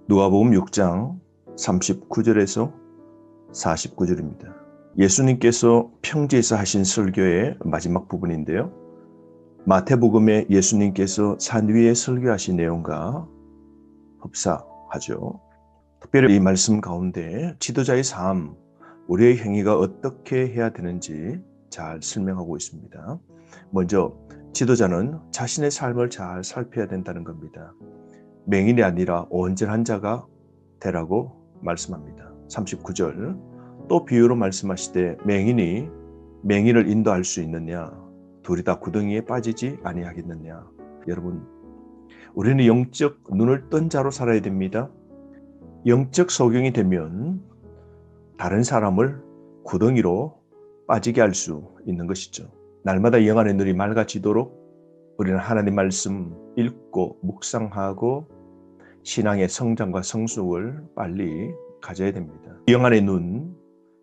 누가복음 6장 39절에서 49절입니다. 예수님께서 평지에서 하신 설교의 마지막 부분인데요. 마태복음에 예수님께서 산 위에 설교하신 내용과 흡사하죠. 특별히 이 말씀 가운데 지도자의 삶, 우리의 행위가 어떻게 해야 되는지 잘 설명하고 있습니다. 먼저 지도자는 자신의 삶을 잘 살펴야 된다는 겁니다. 맹인이 아니라 온전한 자가 되라고 말씀합니다. 39절 또 비유로 말씀하시되 맹인이 맹인을 인도할 수 있느냐? 둘이 다 구덩이에 빠지지 아니하겠느냐? 여러분, 우리는 영적 눈을 뜬 자로 살아야 됩니다. 영적 소경이 되면 다른 사람을 구덩이로 빠지게 할 수 있는 것이죠. 날마다 영안의 눈이 맑아지도록 우리는 하나님 말씀 읽고 묵상하고 신앙의 성장과 성숙을 빨리 가져야 됩니다. 영안의 눈,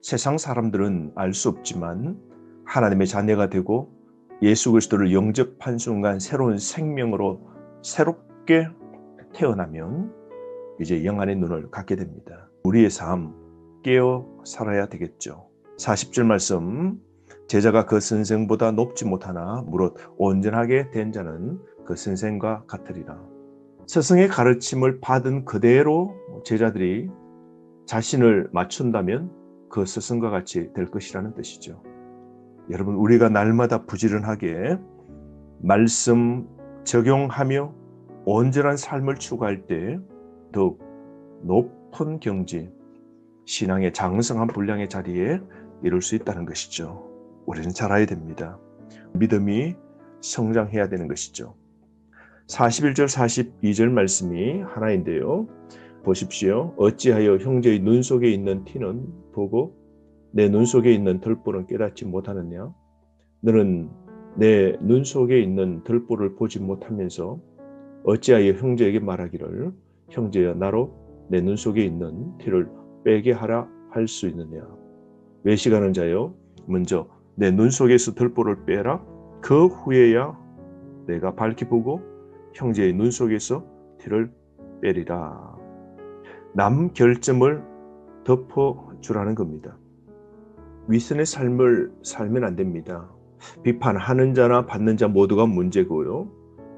세상 사람들은 알 수 없지만 하나님의 자녀가 되고 예수 그리스도를 영접한 순간 새로운 생명으로 새롭게 태어나면 이제 영안의 눈을 갖게 됩니다. 우리의 삶 깨어 살아야 되겠죠. 40절 말씀, 제자가 그 선생보다 높지 못하나 무릇 온전하게 된 자는 그 선생과 같으리라. 스승의 가르침을 받은 그대로 제자들이 자신을 맞춘다면 그 스승과 같이 될 것이라는 뜻이죠. 여러분, 우리가 날마다 부지런하게 말씀 적용하며 온전한 삶을 추구할 때 더욱 높은 경지, 신앙의 장성한 분량의 자리에 이룰 수 있다는 것이죠. 우리는 자라야 됩니다. 믿음이 성장해야 되는 것이죠. 41절 42절 말씀이 하나인데요. 보십시오. 어찌하여 형제의 눈 속에 있는 티는 보고 내 눈 속에 있는 들보는 깨닫지 못하느냐? 너는 내 눈 속에 있는 들보를 보지 못하면서 어찌하여 형제에게 말하기를 형제여 나로 내 눈 속에 있는 티를 빼게 하라 할 수 있느냐? 외식하는 자여 먼저 내 눈 속에서 들보를 빼라. 그 후에야 내가 밝히 보고 형제의 눈 속에서 티를 빼리라. 남 결점을 덮어주라는 겁니다. 위선의 삶을 살면 안 됩니다. 비판하는 자나 받는 자 모두가 문제고요.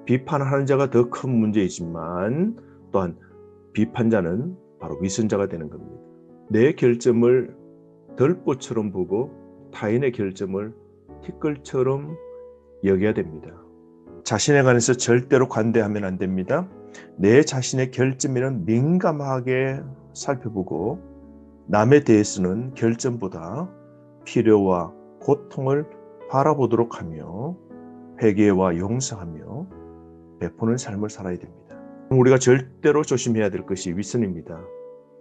비판하는 자가 더 큰 문제이지만 또한 비판자는 바로 위선자가 되는 겁니다. 내 결점을 들보처럼 보고 타인의 결점을 티끌처럼 여겨야 됩니다. 자신에 관해서 절대로 관대하면 안 됩니다. 내 자신의 결점에는 민감하게 살펴보고 남에 대해서는 결점보다 필요와 고통을 바라보도록 하며 회개와 용서하며 베푸는 삶을 살아야 됩니다. 우리가 절대로 조심해야 될 것이 위선입니다.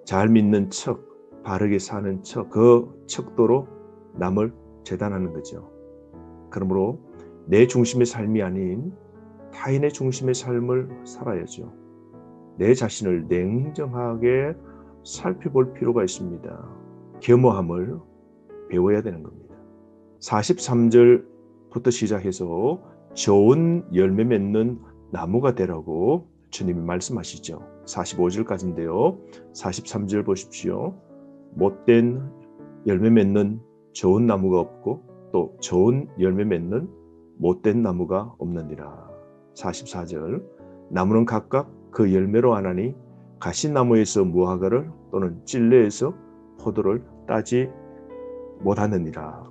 잘 믿는 척, 바르게 사는 척, 그 척도로 남을 재단하는 거죠. 그러므로 내 중심의 삶이 아닌 타인의 중심의 삶을 살아야죠. 내 자신을 냉정하게 살펴볼 필요가 있습니다. 겸허함을 배워야 되는 겁니다. 43절부터 시작해서 좋은 열매 맺는 나무가 되라고 주님이 말씀하시죠. 45절까지인데요. 43절 보십시오. 못된 열매 맺는 좋은 나무가 없고 또 좋은 열매 맺는 못된 나무가 없느니라. 44절 나무는 각각 그 열매로 아나니 가시나무에서 무화과를 또는 찔레에서 포도를 따지 못하느니라.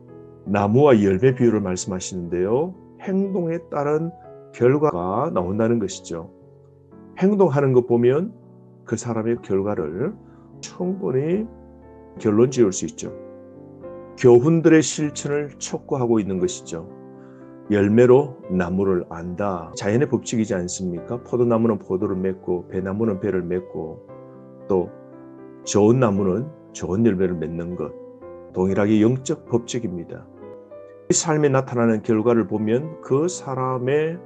나무와 열매 비유를 말씀하시는데요. 행동에 따른 결과가 나온다는 것이죠. 행동하는 것 보면 그 사람의 결과를 충분히 결론 지을 수 있죠. 교훈들의 실천을 촉구하고 있는 것이죠. 열매로 나무를 안다. 자연의 법칙이지 않습니까? 포도나무는 포도를 맺고 배나무는 배를 맺고 또 좋은 나무는 좋은 열매를 맺는 것. 동일하게 영적 법칙입니다. 삶에 나타나는 결과를 보면 그 사람의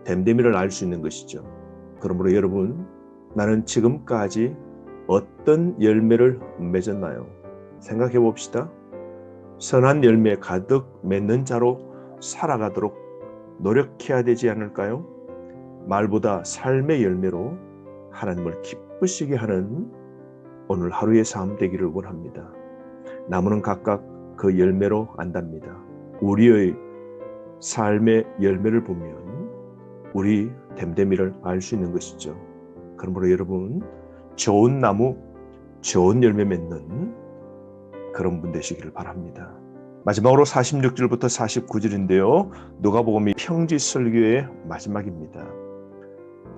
됨됨이를 알 수 있는 것이죠. 그러므로 여러분, 나는 지금까지 어떤 열매를 맺었나요? 생각해 봅시다. 선한 열매 가득 맺는 자로 살아가도록 노력해야 되지 않을까요? 말보다 삶의 열매로 하나님을 기쁘게 기쁘시게 하는 오늘 하루의 삶 되기를 원합니다. 나무는 각각 그 열매로 안답니다. 우리의 삶의 열매를 보면 우리 됨됨이를 알 수 있는 것이죠. 그러므로 여러분, 좋은 나무, 좋은 열매 맺는 그런 분 되시기를 바랍니다. 마지막으로 46절부터 49절인데요. 누가복음이 평지 설교의 마지막입니다.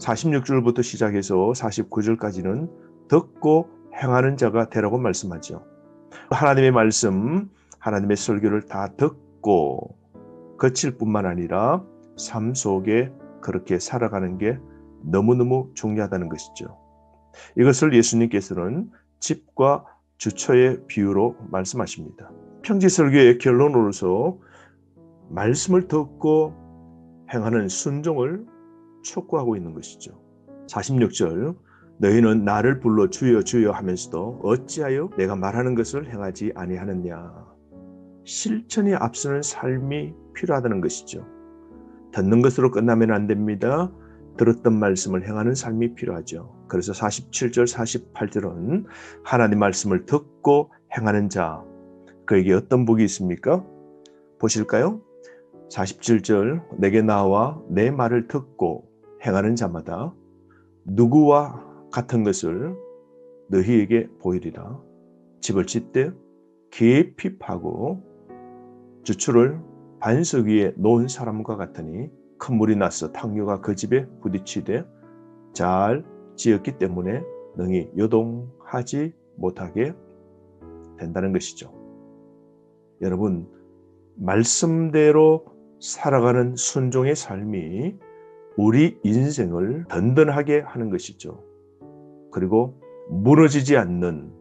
46절부터 시작해서 49절까지는 듣고 행하는 자가 되라고 말씀하죠. 하나님의 말씀, 하나님의 설교를 다 듣고 거칠 뿐만 아니라 삶 속에 그렇게 살아가는 게 너무너무 중요하다는 것이죠. 이것을 예수님께서는 집과 주처의 비유로 말씀하십니다. 평지설교의 결론으로서 말씀을 듣고 행하는 순종을 촉구하고 있는 것이죠. 46절, 너희는 나를 불러 주여 주여 하면서도 어찌하여 내가 말하는 것을 행하지 아니하느냐. 실천이 앞서는 삶이 필요하다는 것이죠. 듣는 것으로 끝나면 안 됩니다. 들었던 말씀을 행하는 삶이 필요하죠. 그래서 47절, 48절은 하나님 말씀을 듣고 행하는 자, 그에게 어떤 복이 있습니까? 보실까요? 47절, 내게 나와 내 말을 듣고 행하는 자마다 누구와 같은 것을 너희에게 보이리라. 집을 짓되 깊이 파고 주추를 반석 위에 놓은 사람과 같으니 큰 물이 나서 탕류가 그 집에 부딪히되 잘 지었기 때문에 능히 요동하지 못하게 된다는 것이죠. 여러분, 말씀대로 살아가는 순종의 삶이 우리 인생을 든든하게 하는 것이죠. 그리고 무너지지 않는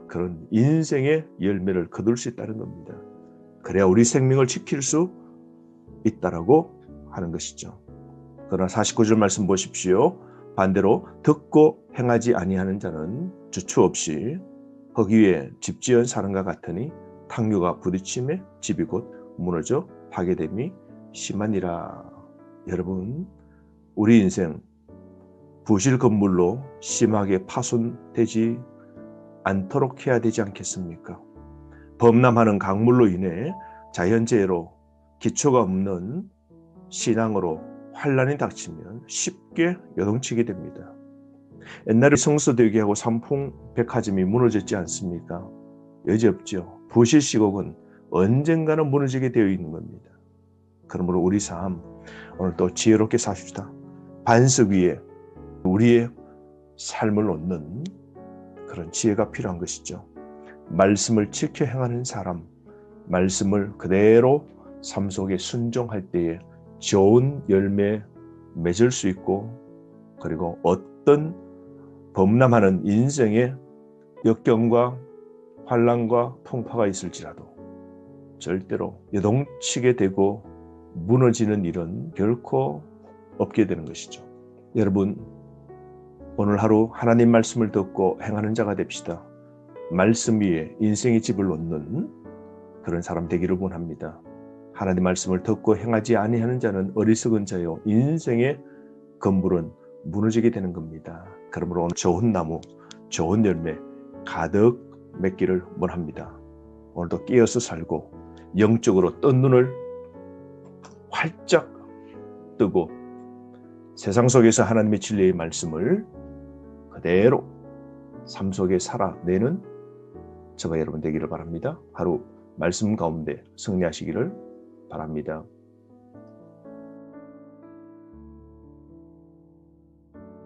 그런 인생의 열매를 거둘 수 있다는 겁니다. 그래야 우리 생명을 지킬 수 있다라고 하는 것이죠. 그러나 49절 말씀 보십시오. 반대로 듣고 행하지 아니하는 자는 주추 없이 흙 위에 집 지은 사람과 같으니 탕류가 부딪힘에 집이 곧 무너져 파괴됨이 심하니라. 여러분, 우리 인생 부실 건물로 심하게 파손되지 않도록 해야 되지 않겠습니까? 범람하는 강물로 인해 자연재해로 기초가 없는 신앙으로 환란이 닥치면 쉽게 요동치게 됩니다. 옛날에 성서대교하고 삼풍백화점이 무너졌지 않습니까? 여지없죠. 부실시국은 언젠가는 무너지게 되어 있는 겁니다. 그러므로 우리 삶 오늘 또 지혜롭게 삽시다. 반석 위에 우리의 삶을 놓는 그런 지혜가 필요한 것이죠. 말씀을 지켜 행하는 사람, 말씀을 그대로 삶 속에 순종할 때에 좋은 열매 맺을 수 있고, 그리고 어떤 범람하는 인생의 역경과 환난과 풍파가 있을지라도 절대로 요동치게 되고 무너지는 일은 결코 없게 되는 것이죠. 여러분, 오늘 하루 하나님 말씀을 듣고 행하는 자가 됩시다. 말씀 위에 인생의 집을 놓는 그런 사람 되기를 원합니다. 하나님 말씀을 듣고 행하지 아니하는 자는 어리석은 자요, 인생의 건물은 무너지게 되는 겁니다. 그러므로 오늘 좋은 나무, 좋은 열매 가득 맺기를 원합니다. 오늘도 깨어서 살고 영적으로 뜬 눈을 활짝 뜨고 세상 속에서 하나님의 진리의 말씀을 그대로 삶 속에 살아내는 저와 여러분 되기를 바랍니다. 하루 말씀 가운데 승리하시기를 바랍니다.